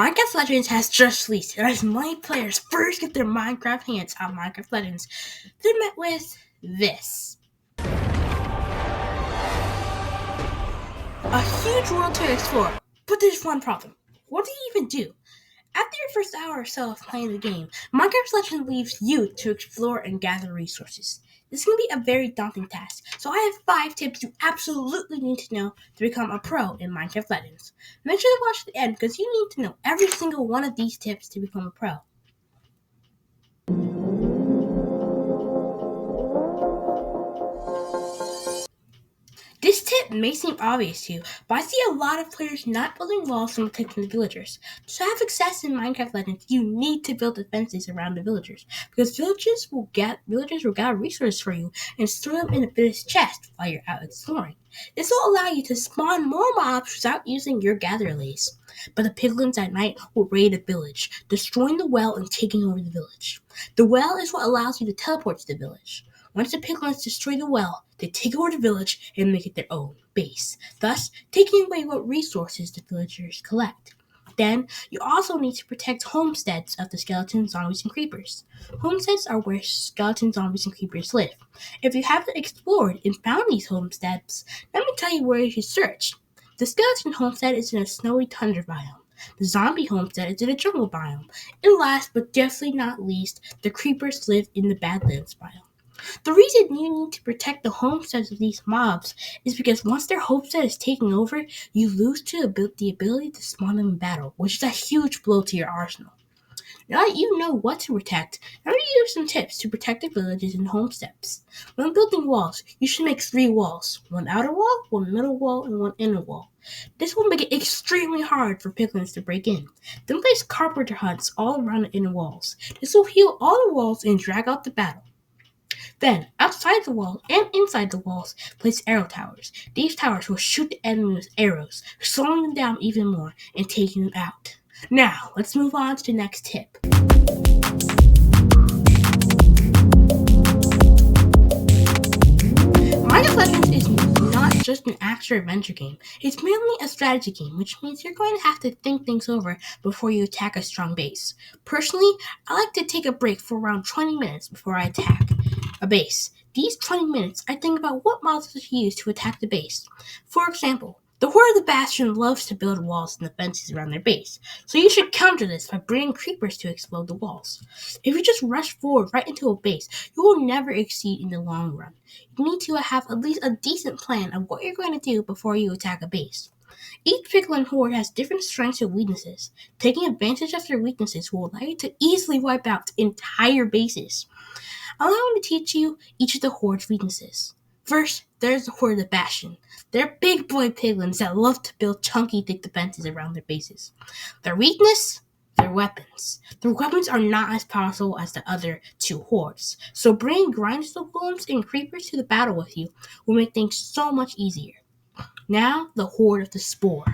Minecraft Legends has just released, and as many players first get their Minecraft hands on Minecraft Legends, they're met with this. A huge world to explore, but there's one problem. What do you even do? After your first hour or so of playing the game, Minecraft Legends leaves you to explore and gather resources. This can be a very daunting task, so I have 5 tips you absolutely need to know to become a pro in Minecraft Legends. Make sure to watch to the end because you need to know every single one of these tips to become a pro. This tip may seem obvious to you, but I see a lot of players not building walls from protecting the villagers. To have success in Minecraft Legends, you need to build defenses around the villagers, because villagers will gather resources for you and store them in a village chest while you're out exploring. This will allow you to spawn more mobs without using your gather lays. But the piglins at night will raid a village, destroying the well and taking over the village. The well is what allows you to teleport to the village. Once the piglins destroy the well, they take over the village and make it their own base, thus taking away what resources the villagers collect. Then, you also need to protect homesteads of the skeletons, zombies, and creepers. Homesteads are where skeletons, zombies, and creepers live. If you haven't explored and found these homesteads, let me tell you where you should search. The skeleton homestead is in a snowy tundra biome. The zombie homestead is in a jungle biome. And last but definitely not least, the creepers live in the badlands biome. The reason you need to protect the homesteads of these mobs is because once their homestead is taken over, you lose the ability to spawn them in battle, which is a huge blow to your arsenal. Now that you know what to protect, let me give you some tips to protect the villages and homesteads. When building walls, you should make 3 walls: one outer wall, one middle wall, and one inner wall. This will make it extremely hard for piglins to break in. Then place carpenter huts all around the inner walls. This will heal all the walls and drag out the battle. Then, outside the wall and inside the walls, place arrow towers. These towers will shoot the enemy with arrows, slowing them down even more and taking them out. Now, let's move on to the next tip. Minecraft Legends is not just an action-adventure game. It's mainly a strategy game, which means you're going to have to think things over before you attack a strong base. Personally, I like to take a break for around 20 minutes before I attack a base. These 20 minutes, I think about what models to use to attack the base. For example, the Horde of the Bastion loves to build walls and defenses around their base, so you should counter this by bringing creepers to explode the walls. If you just rush forward right into a base, you will never exceed in the long run. You need to have at least a decent plan of what you're going to do before you attack a base. Each piglin horde has different strengths and weaknesses. Taking advantage of their weaknesses will allow you to easily wipe out entire bases. Allow me to teach you each of the horde's weaknesses. First, there's the Horde of the Bastion. They're big boy piglins that love to build chunky, thick defenses around their bases. Their weakness? Their weapons. Their weapons are not as powerful as the other 2 hordes, so bringing grindstone golems and creepers to the battle with you will make things so much easier. Now, the Horde of the Spore.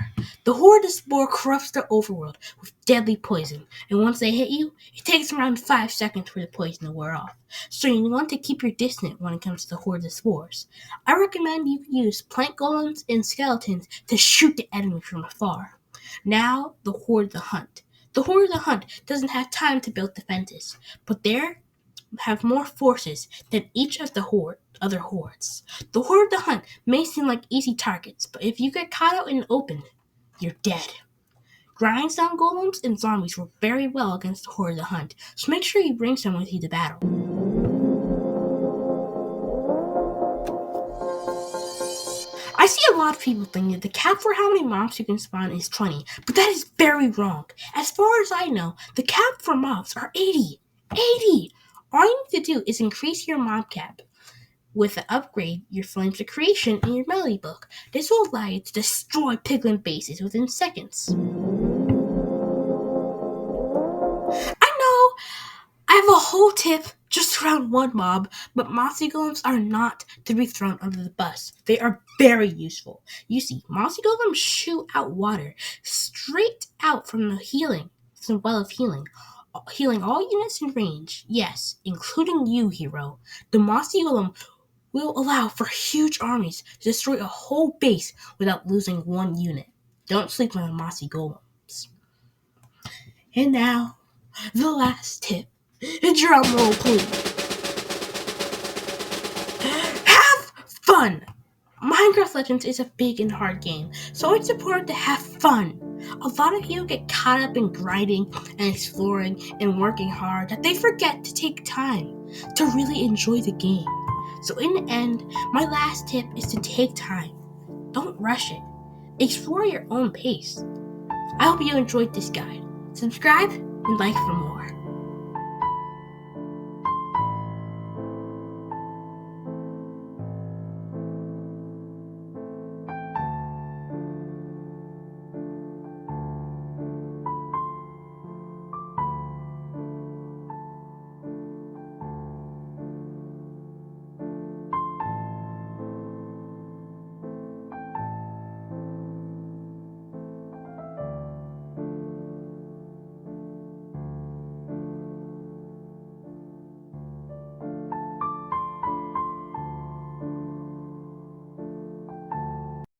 The Horde of the Spore corrupts the overworld with deadly poison, and once they hit you, it takes around 5 seconds for the poison to wear off. So you want to keep your distance when it comes to the Horde of Spores. I recommend you use plant golems and skeletons to shoot the enemy from afar. Now, the Horde of the Hunt. The Horde of the Hunt doesn't have time to build defenses, but they have more forces than each of the other hordes. The Horde of the Hunt may seem like easy targets, but if you get caught out in the open, you're dead. Grindstone golems and zombies work very well against the Horde of the Hunt, so make sure you bring some with you to battle. I see a lot of people thinking that the cap for how many mobs you can spawn is 20, but that is very wrong. As far as I know, the cap for mobs are 80. 80! All you need to do is increase your mob cap with the upgrade your Flames of Creation in your melody book. This will allow you to destroy piglin bases within seconds. I know I have a whole tip just around one mob, but Mossy Golems are not to be thrown under the bus. They are very useful. You see, Mossy Golems shoot out water straight out from the well of healing all units in range. Yes, including you, hero. The Mossy Golem will allow for huge armies to destroy a whole base without losing one unit. Don't sleep on the Mossy Golems. And now, the last tip. Drum roll, please. Have fun! Minecraft Legends is a big and hard game, so it's important to have fun. A lot of you get caught up in grinding and exploring and working hard that they forget to take time to really enjoy the game. So in the end, my last tip is to take time. Don't rush it. Explore your own pace. I hope you enjoyed this guide. Subscribe and like for more.